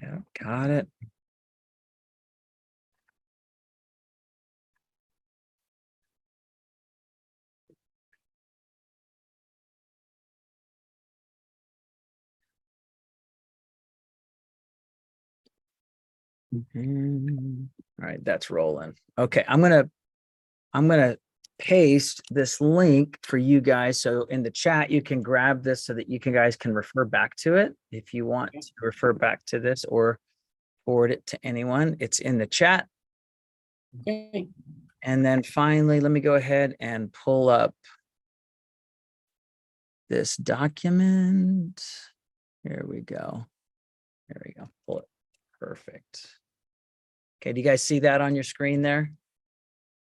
Yeah, got it. All right, that's rolling. Okay, I'm gonna paste this link for you guys. So in the chat, you can grab this so that you guys can refer back to it if you want to refer back to this or forward it to anyone. It's in the chat. Okay. And then finally, let me go ahead and pull up this document. Here we go. There we go. Pull it. Perfect. Okay, do you guys see that on your screen there?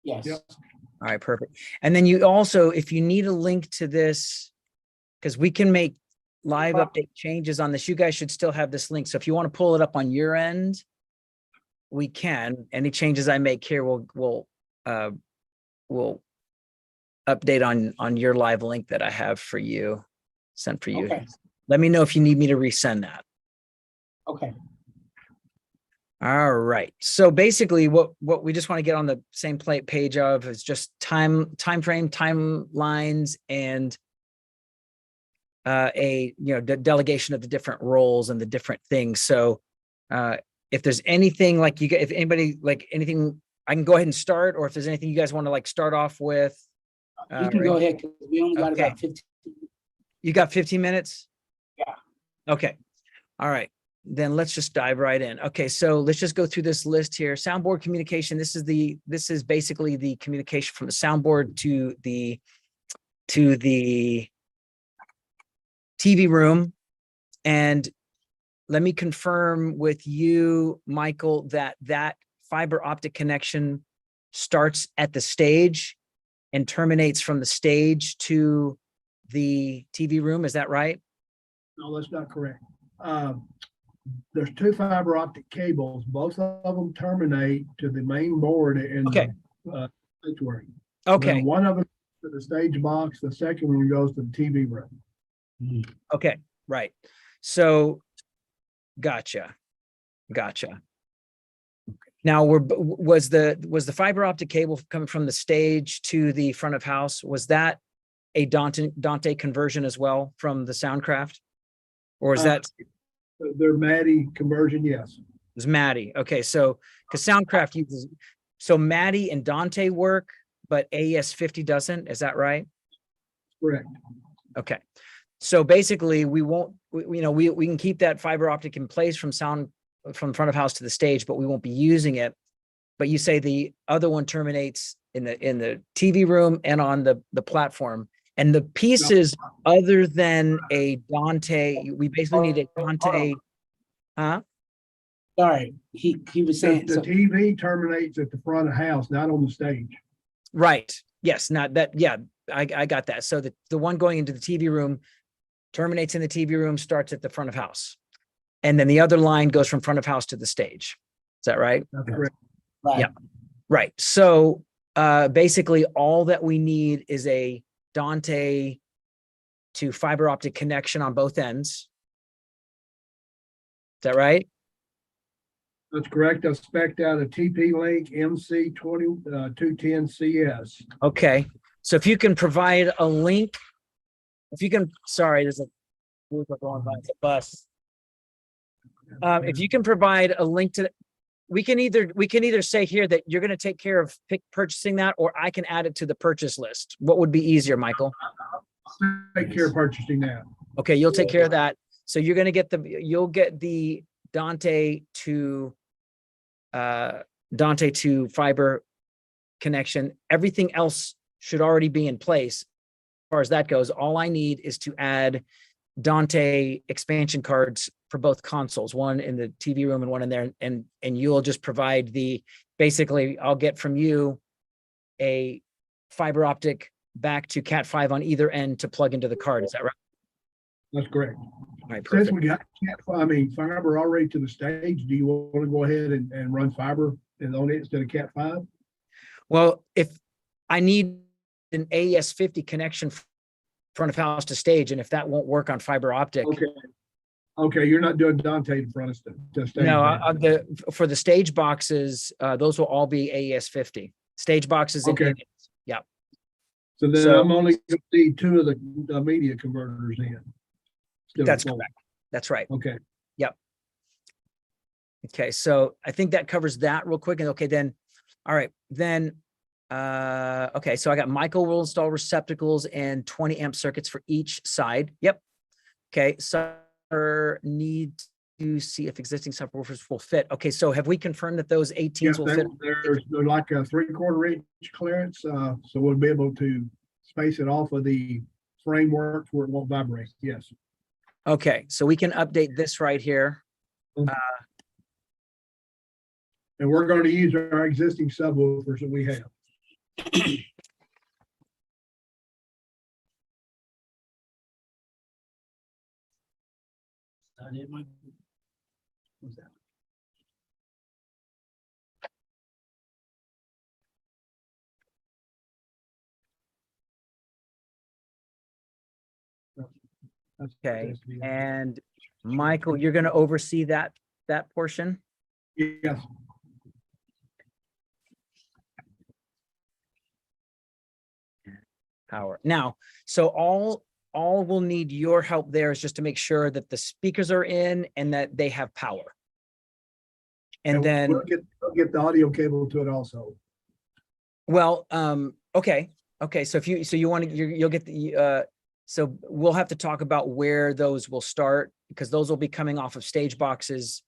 Yes. Yep. All right, perfect. And then you also, if you need a link to this, because we can make live update changes on this, you guys should still have this link. So if you want to pull it up on your end, we can. Any changes I make here will update on your live link that I have for you, sent for you. Okay. Let me know if you need me to resend that. Okay. All right. So basically what we just want to get on the same page of is just time frame, timelines, and the delegation of the different roles and the different things. So if there's anything like if anybody like anything, I can go ahead and start, or if there's anything you guys want to like start off with. You can go ahead because we only got about 15. You got 15 minutes? Yeah. Okay. All right. Then let's just dive right in. Okay, so let's just go through this list here. Soundboard communication. This is basically the communication from the soundboard to the TV room. And let me confirm with you, Michael, that fiber optic connection starts at the stage and terminates from the stage to the TV room. Is that right? No, that's not correct. There's two fiber optic cables. Both of them terminate to the main board in the sanctuary. Okay. Then one of them to the stage box. The second one goes to the TV room. Okay. Right. So, gotcha. Now, was the fiber optic cable coming from the stage to the front of house? Was that a Dante conversion as well from the Soundcraft, or is that? Their Maddie conversion, yes. It's Maddie. Okay, so because Soundcraft uses, so Maddie and Dante work, but AES50 doesn't. Is that right? Correct. Okay, so basically, we won't. We can keep that fiber optic in place from front of house to the stage, but we won't be using it. But you say the other one terminates in the TV room and on the platform. And the pieces other than a Dante, we basically need a Dante. Huh? Sorry, he was saying The TV terminates at the front of house, not on the stage. Right. Yes. Not that. Yeah, I got that. So the one going into the TV room terminates in the TV room, starts at the front of house, and then the other line goes from front of house to the stage. Is that right? That's correct. right. Yeah. Right. So basically, all that we need is a Dante to fiber optic connection on both ends. Is that right? That's correct. I spec'd out a TP-Link MC210CS. Okay. So if you can provide a link, sorry, there's a bus. If you can provide a link to, we can either say here that you're going to take care of purchasing that, or I can add it to the purchase list. What would be easier, Michael? Take care of purchasing that. Okay, you'll take care of that. So you're going to you'll get the Dante to fiber connection. Everything else should already be in place. As far as that goes, all I need is to add Dante expansion cards for both consoles, one in the TV room and one in there, and you'll just provide basically I'll get from you a fiber optic back to Cat5 on either end to plug into the card. Is that right? That's correct. All right, perfect. Since we got fiber already to the stage, do you want to go ahead and run fiber on it instead of Cat5? Well, if I need an AES50 connection front of house to stage, and if that won't work on fiber optic, Okay. Okay, you're not doing Dante in front of the stage. No, there. for the stage boxes, those will all be AES 50. Stage boxes and Okay. units. Yeah. So then So- I'm only going to see 2 of the media converters in. instead of That's 4. correct. That's right. Okay. Okay, so I think that covers that real quick. And okay, then, all right, then, okay, so I got Michael will install receptacles and 20 amp circuits for each side. Yep. Okay, so need to see if existing subwoofers will fit. Okay, so have we confirmed that those 18s Yes, will fit? there's like a 3/4 inch clearance, so we'll be able to space it off of the framework where it won't vibrate. Yes. Okay, so we can update this right here. And we're going to use our existing subwoofers that we have. What's that? Okay, and Michael, you're going to oversee that portion? Yes. Power. Now, so all we'll need your help there is just to make sure that the speakers are in and that they have power. And then, we'll get the audio cable to it also. well, okay. So you want to, you'll get the, so we'll have to talk about where those will start because those will be coming off of stage boxes.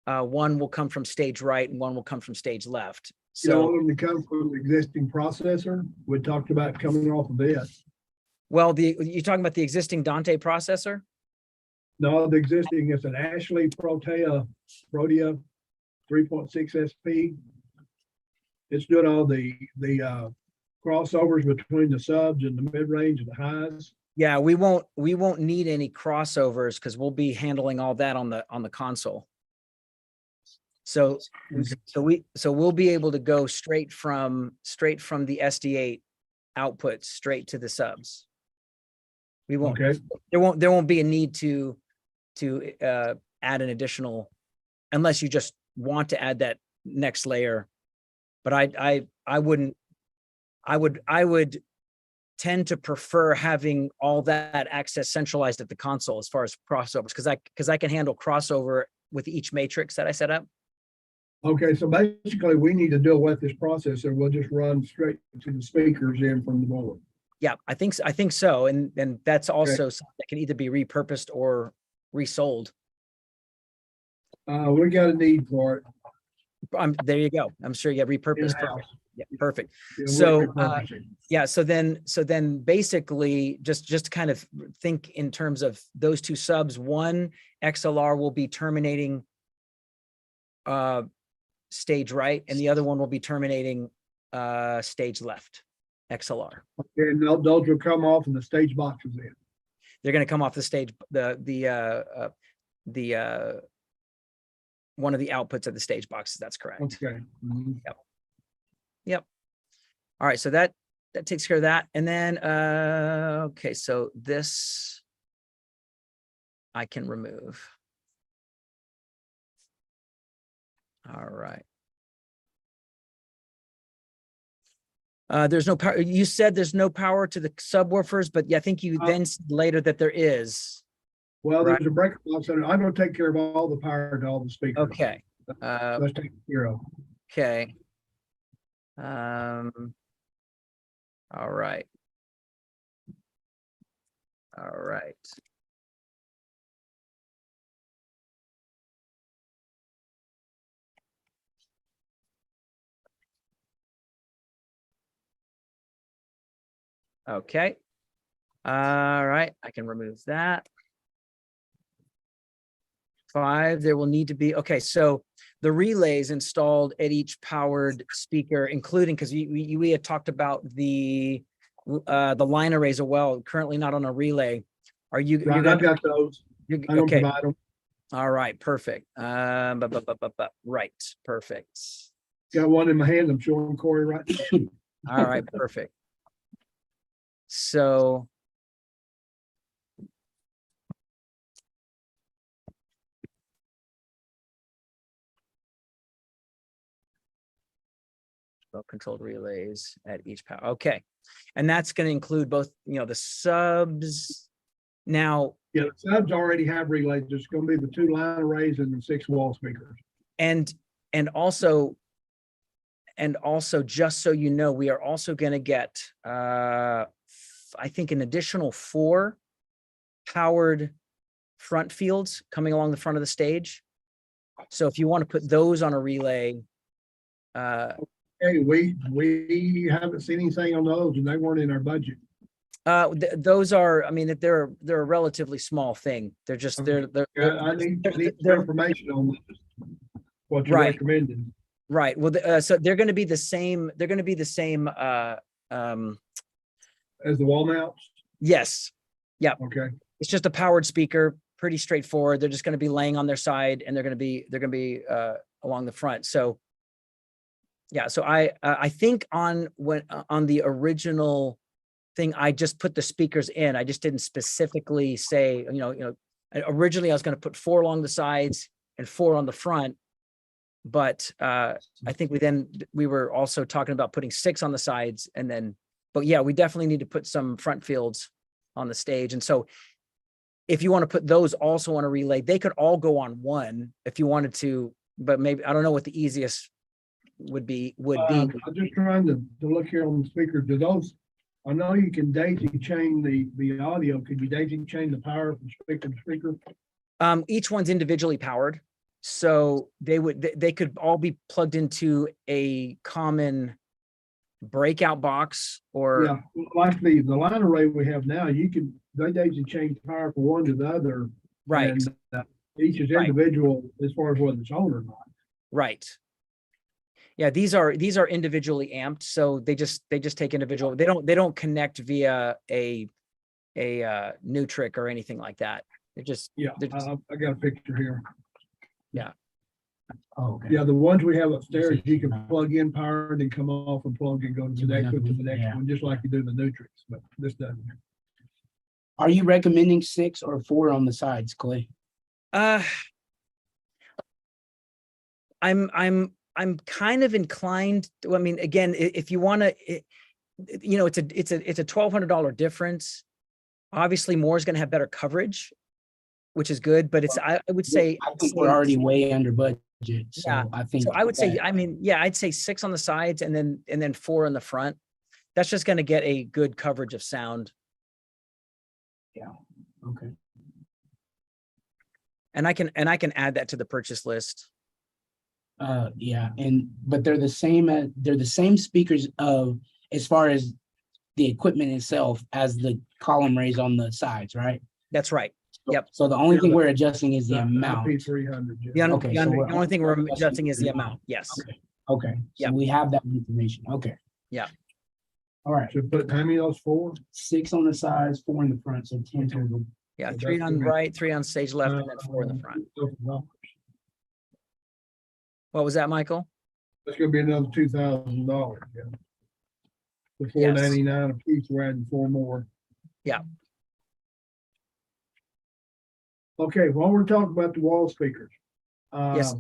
One will come from stage right and one will come from stage left. You don't So, want them to come from the existing processor. We talked about coming off of it. well, you're talking about the existing Dante processor? No, the existing is an Ashley Protea 3.6 SP. It's doing all the crossovers between the subs and the mid range and the highs. Yeah, we won't need any crossovers because we'll be handling all that on the console. So we'll be able to go straight from the SD8 output straight to the subs. We won't. Okay. There won't be a need to add an additional, unless you just want to add that next layer. But I would tend to prefer having all that access centralized at the console as far as crossovers, because I can handle crossover with each matrix that I set up. Okay, so basically we need to deal with this processor. We'll just run straight to the speakers in from the board. Yeah, I think so. And that's also something that can either be repurposed or resold. We got a need for it. There you go. I'm sure you got repurposed. In-house. Perfect. Yeah, perfect. Yeah, So, we're repurposing. Yeah, so then basically just to kind of think in terms of those two subs, one XLR will be terminating stage right, and the other one will be terminating stage left XLR. And those will come off and the stage boxes in. They're going to come off the stage, the one of the outputs of the stage boxes. That's correct. Okay. Mhm. Yep. All right, so that takes care of that. And then okay, so this I can remove. All right. There's no power. You said there's no power to the subwoofers, but yeah, I think you then said later that there is. Well, Right. there's a breaker box under. I'm going to take care of all the power to all the speakers. Okay. Let's take care of. Okay. All right. All right. Okay. All right, I can remove that. 5, there will need to be, okay, so the relays installed at each powered speaker, including, because we had talked about the line arrays as well, currently not on a relay. Are you? Right, You're gonna, I've got those. I don't okay. provide them. All right, perfect. Right, perfect. Got one in my hand. I'm showing Corey right now. All right, perfect. So Well controlled relays at each power. Okay. And that's going to include both, the subs. Now, Yeah, the subs already have relays. There's gonna be the 2 line arrays and the 6 wall speakers. and also, just so you know, we are also going to get, I think, an additional 4 powered front fields coming along the front of the stage. So if you want to put those on a relay, Hey, we haven't seen anything on those, and they weren't in our budget. those are, I mean, they're a relatively small thing. They're just, they're Yeah, I need some they're- information on what you're Right. recommending. right. Well, so they're going to be the same. They're going to be the same. As the wall mounts? Yes. Okay. It's just a powered speaker, pretty straightforward. They're just going to be laying on their side, and they're going to be along the front. So yeah, so I think on the original thing, I just put the speakers in. I just didn't specifically say, originally I was going to put 4 along the sides and 4 on the front. But I think we were also talking about putting 6 on the sides, but yeah, we definitely need to put some front fields on the stage. And so if you want to put those also on a relay, they could all go on one if you wanted to, but maybe, I don't know what the easiest would be. I'm just trying to look here on the speaker. Do those, I know you can daisy chain the audio. Could you daisy chain the power from speaker to speaker? Each one's individually powered. So they could all be plugged into a common breakout box or. Yeah, like the line array we have now, they daisy chain power from one to the other. Right. And each is Right. individual as far as whether it's on or not. Right. Yeah, these are individually amped, so they just take individual. They don't connect via a Nutric or anything like that. They're just. I got a picture here. Yeah. Oh, okay. Yeah, the ones we have upstairs, you can plug in power and then come off and plug and go to the next one, Yeah. one, just like you do the Nutrix, but this doesn't. Are you recommending 6 or 4 on the sides, Clay? I'm kind of inclined to, I mean, again, if you want to, it's a $1,200 difference. Obviously, more is going to have better coverage, which is good, but I would say, I think we're already way under budget. So Yeah. I think. so I would say, I'd say 6 on the sides and then 4 in the front. That's just going to get a good coverage of sound. Okay. And I can add that to the purchase list. Yeah, but they're the same speakers as far as the equipment itself as the column rays on the sides, right? That's right. Yep. So the only thing we're adjusting is the amount. P300. The Okay, so we're only thing we're adjusting adjusting is the the amount. Yes. Okay, so Yep. we have that information. Okay. Yeah. All right, So put how many of those 4? 6 on the sides, 4 in the front, so 10 total. Yeah. So 3 that's on good. right, 3 on stage left, and then 4 in the front. What was that, Michael? That's gonna be another $2,000. Yeah. The Yes. $499 a piece, we're adding 4 more. Yeah. Okay, while we're talking about the wall speakers. Yes.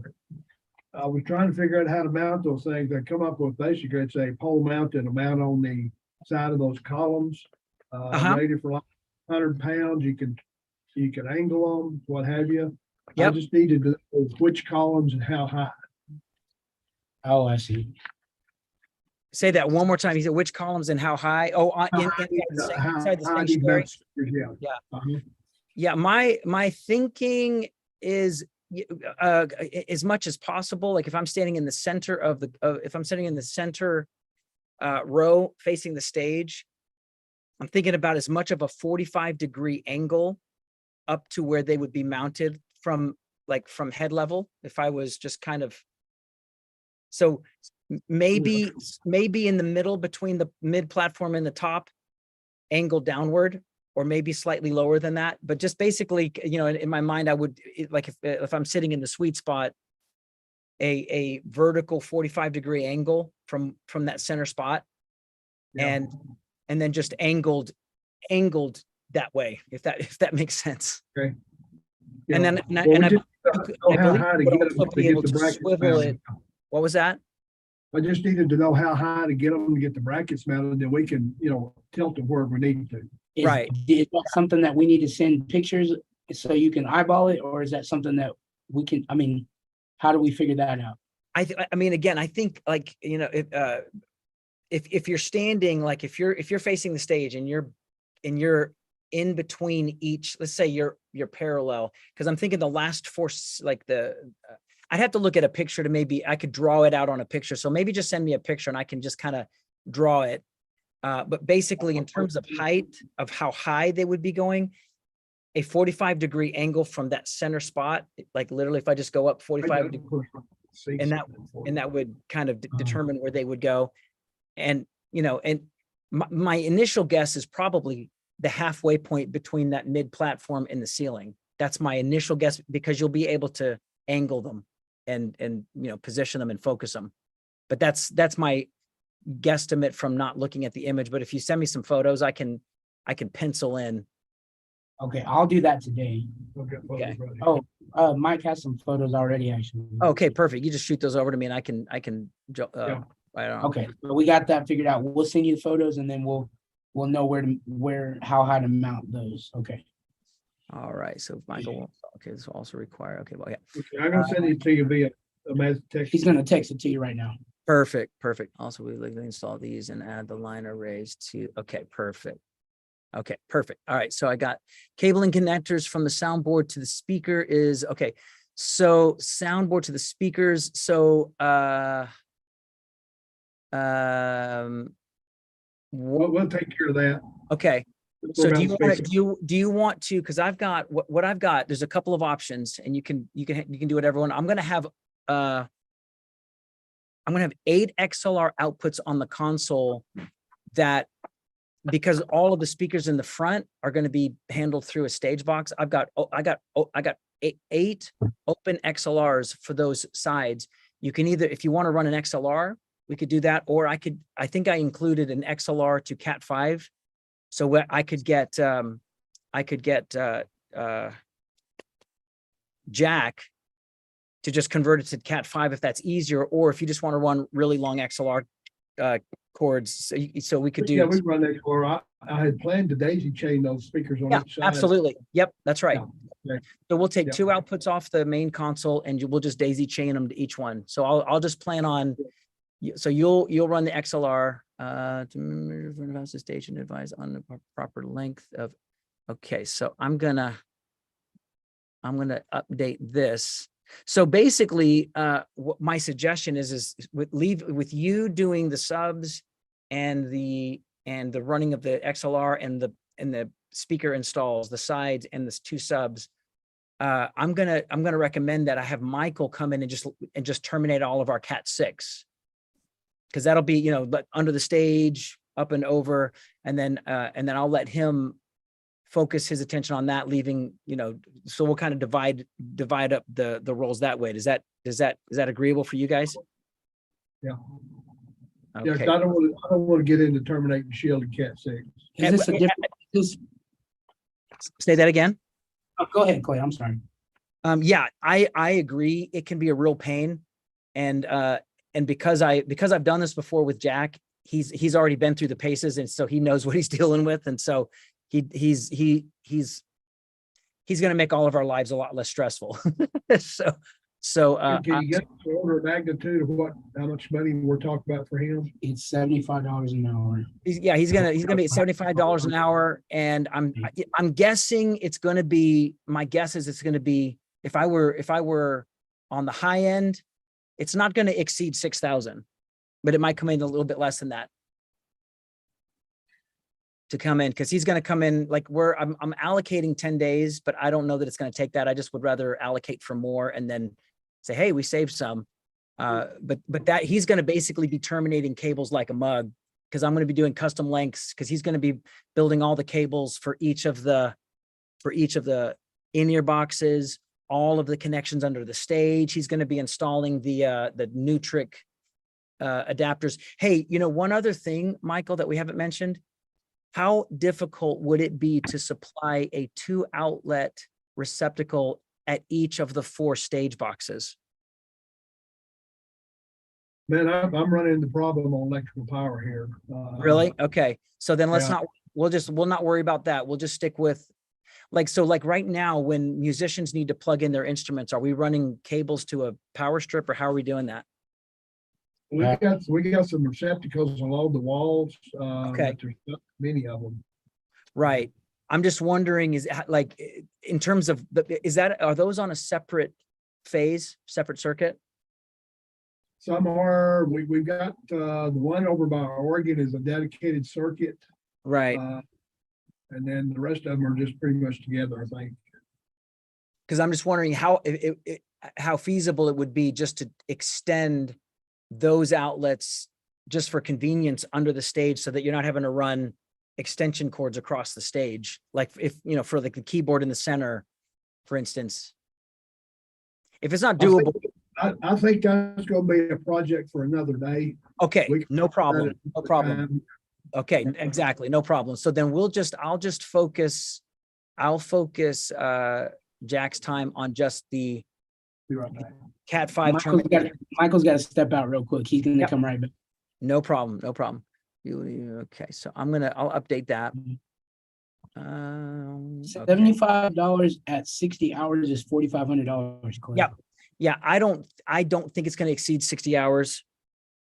I was trying to figure out how to mount those things. I come up with basically it's a pole mount and a mount on the side of those columns. Rated for like 100 pounds. You can angle them, what have you. I Yep. just needed to know which columns and how high. Oh, I see. Say that one more time. He said which columns and how high? Oh, inside the How these sanctuary. mount speakers, yeah. Yeah. Uh-huh. Yeah, my thinking is as much as possible. Like if I'm standing in the center row facing the stage, I'm thinking about as much of a 45-degree angle up to where they would be mounted from head level. If I was just kind of, so maybe in the middle between the mid platform and the top, angled downward, or maybe slightly lower than that. But just basically, in my mind, I would like if I'm sitting in the sweet spot, a vertical 45-degree angle from that center spot, Yeah. and then just angled that way, if that makes sense. Okay. And then Well, and I we just believe know how you high to would get also it to be get able the to bracket swivel mounted. it. What was that? I just needed to know how high to get them to get the brackets mounted, then we can, tilt them where we need to. Right. Is that something that we need to send pictures so you can eyeball it, or is that something that we can, how do we figure that out? I mean, again, I think like, if you're standing, like if you're facing the stage and you're in between each, let's say you're parallel, because I'm thinking the last four, like I'd have to look at a picture to maybe I could draw it out on a picture. So maybe just send me a picture and I can just kind of draw it. But basically in terms of height, of how high they would be going, a 45-degree angle from that center spot, like literally if I just go up 45 degrees, and that would kind of determine where they would go. And, and my initial guess is probably the halfway point between that mid platform and the ceiling. That's my initial guess, because you'll be able to angle them and position them and focus them. But that's my guesstimate from not looking at the image. But if you send me some photos, I can pencil in. Okay, I'll do that today. Okay. Oh, Mike has some photos already, actually. Okay, perfect. You just shoot those over to me and I can I don't know. Okay, so we got that figured out. We'll send you the photos and then we'll know how high to mount those. Okay. All right. So Michael, okay, this will also require, okay, well, yeah. Okay, I'm gonna send it to you via a message text. He's gonna text it to you right now. Perfect. Also, we legally install these and add the line arrays to, okay, perfect. Okay, perfect. All right. So I got cabling connectors from the soundboard to the speaker is, okay. So soundboard to the speakers. So, We'll take care of that. okay. So do you want to, because I've got what I've got, there's a couple of options and you can do whatever one. I'm going to have 8 XLR outputs on the console that, because all of the speakers in the front are going to be handled through a stage box. I got 8 open XLRs for those sides. You can either, if you want to run an XLR, we could do that, or I think I included an XLR to Cat 5. So what I could get Jack to just convert it to Cat 5 if that's easier, or if you just want to run really long XLR cords, so we could do. Yeah, we can run XLR. I had planned to daisy chain those speakers on each side. Absolutely. Yep, that's right. Yeah. Okay. So we'll take 2 outputs off the main console and we'll just daisy chain them to each one. So I'll just plan on. So you'll run the XLR to advance the station, advise on the proper length of. Okay, so I'm gonna update this. So basically, what my suggestion is with you doing the subs and the running of the XLR and the speaker installs, the sides and the 2 subs. I'm gonna recommend that I have Michael come in and just terminate all of our Cat 6. Because that'll be, under the stage, up and over, and then I'll let him focus his attention on that, leaving, so we'll kind of divide up the roles that way. Is that agreeable for you guys? Yeah. Okay. Yeah, I don't want to get into terminating Shield and Cat 6. Is this a different? Say that again. Oh, go ahead, Clay. I'm sorry. Yeah, I agree. It can be a real pain, and because I've done this before with Jack, he's already been through the paces, and so he knows what he's dealing with, and so he's going to make all of our lives a lot less stressful. so can you get the order of magnitude of how much money we're talking about for him? It's $75 an hour. He's gonna be $75 an hour, and I'm guessing it's going to be. My guess is it's going to be, if I were on the high end, it's not going to exceed 6,000, but it might come in a little bit less than that to come in, because he's going to come in like I'm allocating 10 days, but I don't know that it's going to take that. I just would rather allocate for more and then say, hey, we saved some. But that he's going to basically be terminating cables like a mug, because I'm going to be doing custom lengths, because he's going to be building all the cables for each of the in-ear boxes, all of the connections under the stage. He's going to be installing the Nutric adapters. Hey, one other thing, Michael, that we haven't mentioned, how difficult would it be to supply a 2-outlet receptacle at each of the 4 stage boxes? Man, I'm running into problem on electrical power here. Really? Okay. So then let's Yeah. not, we'll not worry about that. We'll just stick with like right now, when musicians need to plug in their instruments, are we running cables to a power strip, or how are we doing that? We got some receptacles along the walls. Okay. But there's not many of them. Right. I'm just wondering, like, in terms of are those on a separate phase, separate circuit? Some are, we've got, the one over by Oregon is a dedicated circuit. Right. And then the rest of them are just pretty much together, I think. Because I'm just wondering how feasible it would be just to extend those outlets just for convenience under the stage, so that you're not having to run extension cords across the stage. Like if, for like the keyboard in the center, for instance, if it's not doable. I think that's gonna be a project for another day. Okay, We can no problem, at no the problem. time. Okay, exactly, no problem. So then I'll focus Jack's time on just the Be right back. Cat 5 Michael's got to step out real quick. He's going to Yep. come right back. No problem, no problem. Okay, so I'll update that. Okay. $75 at 60 hours is $4,500. Yep. Yeah, I don't think it's going to exceed 60 hours.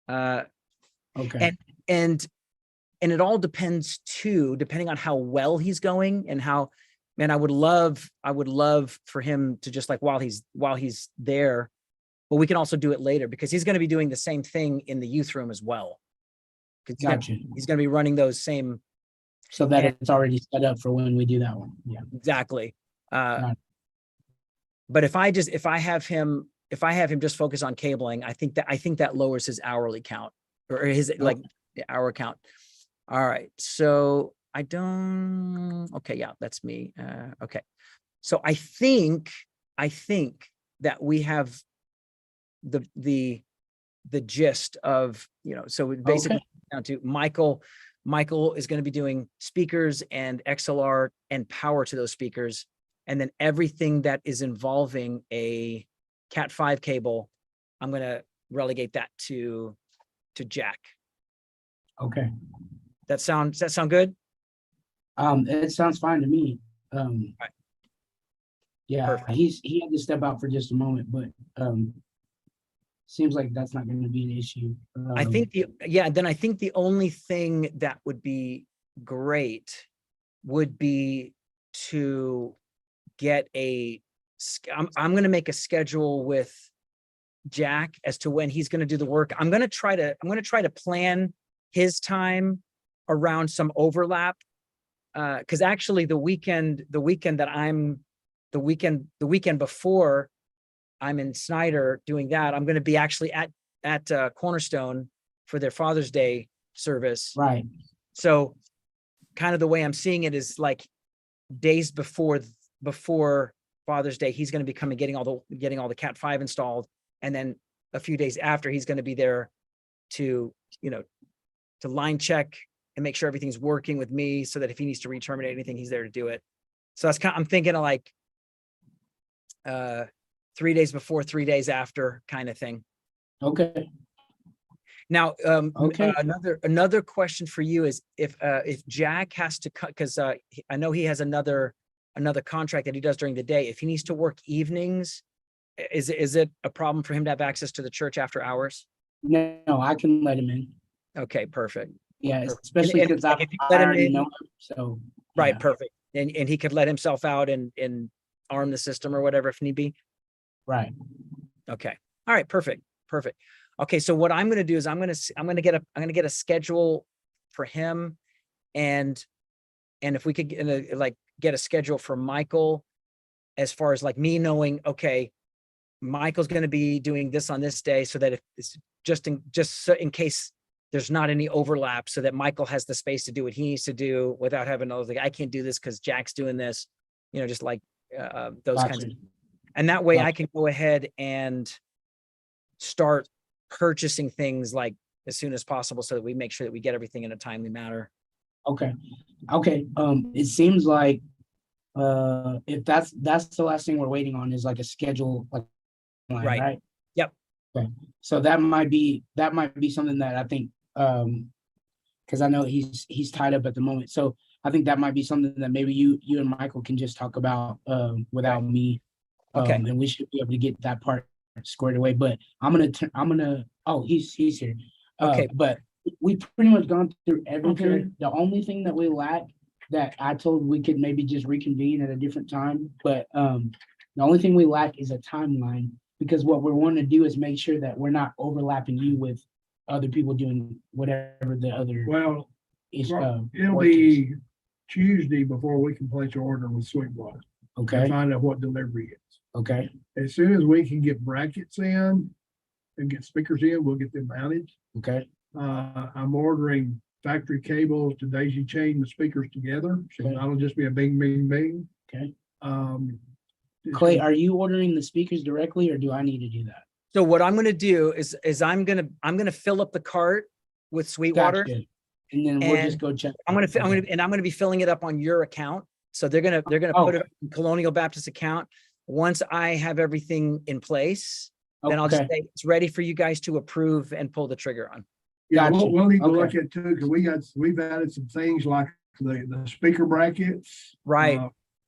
Okay. And it all depends too, depending on how well he's going and how, man, I would love for him to just, like, while he's there, but we can also do it later, because he's going to be doing the same thing in the youth room as well. Gotcha. He's going to be running those same. So that it's already set up for when we do that one. Yeah. Exactly. Got it. But if I have him just focus on cabling, I think that lowers his hourly count, or his like hour count. All right. So okay. Yeah, that's me. Okay. So I think that we have the gist of, so it basically comes down to Michael is going to be doing speakers and XLR and power to those speakers. And then everything that is involving a Cat 5 cable, I'm going to relegate that to Jack. Okay. Does that sound good? It sounds fine to me. Right. Yeah, Perfect. he had to step out for just a moment, but seems like that's not going to be an issue. I think the only thing that would be great would be to get I'm going to make a schedule with Jack as to when he's going to do the work. I'm going to try to plan his time around some overlap. Cause actually the weekend before I'm in Snyder doing that, I'm going to be actually at Cornerstone for their Father's Day service. Right. So kind of the way I'm seeing it is, like, days before Father's Day, he's going to be coming, getting all the Cat 5 installed. And then a few days after, he's going to be there to line check and make sure everything's working with me, so that if he needs to re-terminate anything, he's there to do it. So that's I'm thinking of like 3 days before, 3 days after kind of thing. Okay. Now, Okay. Another question for you is if Jack has to cut, because I know he has another contract that he does during the day. If he needs to work evenings, is it a problem for him to have access to the church after hours? No, I can let him in. Okay, perfect. Yeah, Perfect. especially And because like, if you let I him already in- know him. So Right, yeah. perfect. And he could let himself out and arm the system or whatever if need be. Right. Okay. All right. Perfect. Okay. So what I'm going to do is I'm going to get a schedule for him, and if we could get a schedule for Michael, as far as like me knowing, okay, Michael's going to be doing this on this day, so that if it's just in case there's not any overlap, so that Michael has the space to do what he needs to do without having to, like, I can't do this because Jack's doing this, just like those kinds of. And that way I can go ahead and start purchasing things like as soon as possible, so that we make sure that we get everything in a timely manner. Okay. It seems like if that's the last thing we're waiting on is like a schedule, like line, Right. right? Yep. So that might be something that I think, because I know he's tied up at the moment. So I think that might be something that maybe you and Michael can just talk about without me. Okay. And we should be able to get that part squared away. But I'm gonna. Oh, he's here. Okay. But we've pretty much gone through everything. Okay. The only thing that we lack that I told we could maybe just reconvene at a different time. But the only thing we lack is a timeline, because what we're wanting to do is make sure that we're not overlapping you with other people doing whatever the other Well, is. it'll be Tuesday before we can place your order with Sweetwater and Okay, find out what delivery is. okay, As soon as we can get brackets in and get speakers in, we'll get them mounted. okay, I'm ordering factory cables to daisy chain the speakers together, so Okay. that'll just be a bing, bing, bing. okay. Clay, Clay, are you ordering the speakers directly, or do I need to do that? So what I'm going to do is I'm going to fill up the cart with Sweetwater. Gotcha. And then we'll just And go check. I'm going to be filling it up on your account. So they're going to Oh. put it in Colonial Baptist account. Once I have everything in place, then I'll just Okay, say it's ready for you guys to approve and pull the trigger on. yeah, Gotcha. we'll need to Okay. look at too, because we've added some things like the speaker brackets. Right.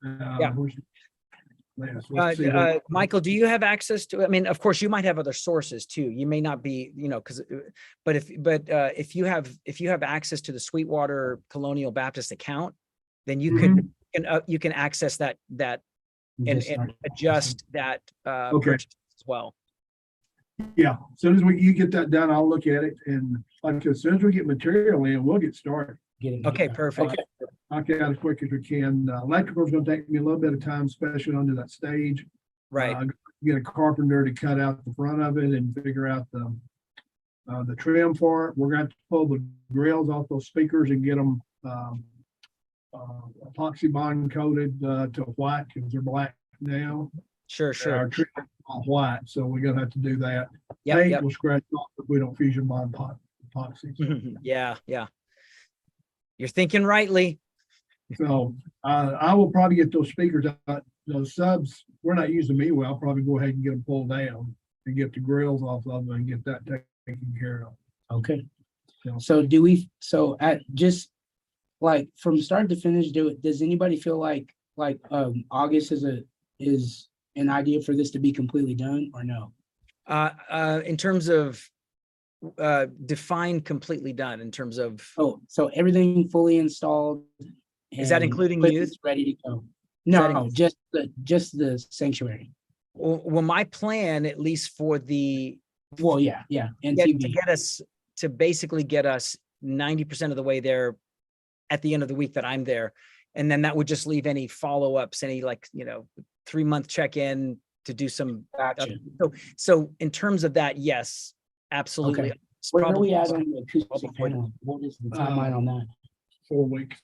Yeah. Let's see what- Michael, do you have access to, I mean, of course you might have other sources too. You may not be, but if you have access to the Sweetwater Colonial Baptist account, then you you can access that and Just start- adjust that Okay. purchase as well. Yeah, as soon as you get that done, I'll look at it, and like, as soon as we get material in, we'll get started. get it. Okay, perfect. Okay, I'll get out as quick as we can. Electrical's gonna take me a little bit of time, especially under that stage. Right. Get a carpenter to cut out the front of it and figure out the trim for it. We're gonna have to pull the grills off those speakers and get them epoxy bond coated to white, because they're black now. Sure, Our sure. trim is all white, so we're gonna have to do that. Yep, Paint yep. will scratch off if we don't fusion bond epoxy. Yeah, yeah. You're thinking rightly. So I will probably get those speakers out, those subs, we're not using them anyway. I'll probably go ahead and get them pulled down and get the grills off of them and get that taken care of. okay. Yeah. So at just like from start to finish, does anybody feel like August is an idea for this to be completely done, or no? In terms of define completely done in terms of, Oh, so everything fully installed. Is that and including equipment's youth? ready to go? that No, just the sanctuary. well, my plan, at least for the Well, yeah, and to TV. get us to basically get us 90% of the way there at the end of the week that I'm there. And then that would just leave any follow-ups, any 3-month check-in to do some. Gotcha. So in terms of that, yes, absolutely. Okay. It's Where are probably- we at on the acoustic probably- panel? What is the timeline on that? 4 weeks.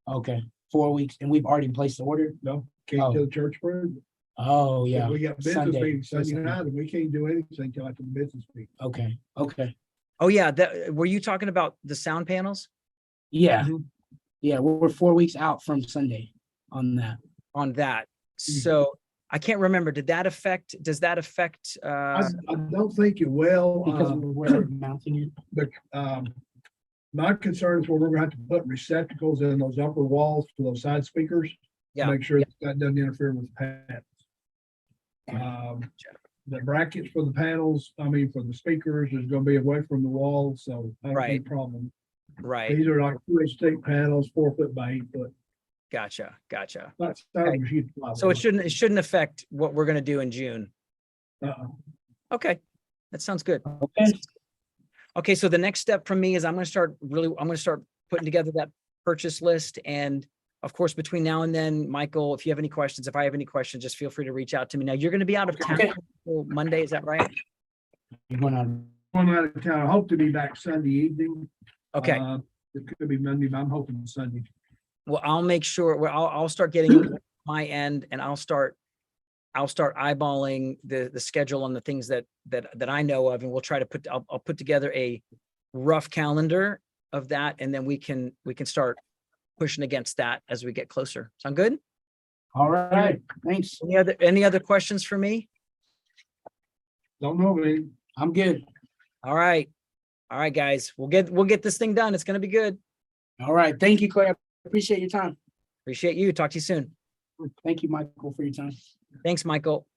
Okay, 4 weeks, and we've already placed the order? No, can't do the church for it. Oh, yeah. We got business Sunday. meetings Sunday Sunday. night, and we can't do anything till after the business meeting. Okay, Oh, yeah. Were you talking about the sound panels yeah, Mhm. yeah, we're 4 weeks out from Sunday on that. on that? Mm-hmm. So I can't remember. Does that affect, I don't think it will. Because we're mounting it. My concern is where we're gonna have to put receptacles in those upper walls for those side speakers. to Yeah. Make sure that doesn't interfere with the panels. Okay. The brackets for the panels, for the speakers is gonna be away from the wall, so I don't see a Right. problem. right. These are like 2-inch thick panels, 4 foot by 8 foot. Gotcha. That's Okay. machine. So it shouldn't affect what we're going to do in June. Uh-uh. Okay. That sounds good. Okay, Okay, so the next step from me is I'm going to start putting together that purchase list. And of course, between now and then, Michael, if you have any questions, if I have any questions, just feel free to reach out to me. Now, you're going to be out of town Okay. until Monday, is that right? you're going on. One out of town. I hope to be back Sunday evening. Okay. It could be Monday, but I'm hoping Sunday. Well, I'll make sure, I'll start getting my end, and I'll start eyeballing the schedule on the things that I know of, and we'll try to I'll put together a rough calendar of that, and then we can start pushing against that as we get closer. Sound good? All right, thanks. Any other questions for me? Don't know, man. I'm good. All right. All right, guys. We'll get this thing done. It's going to be good. All right. Thank you, Clay. I appreciate your time. Appreciate you. Talk to you soon. Thank you, Michael, for your time. Thanks, Michael.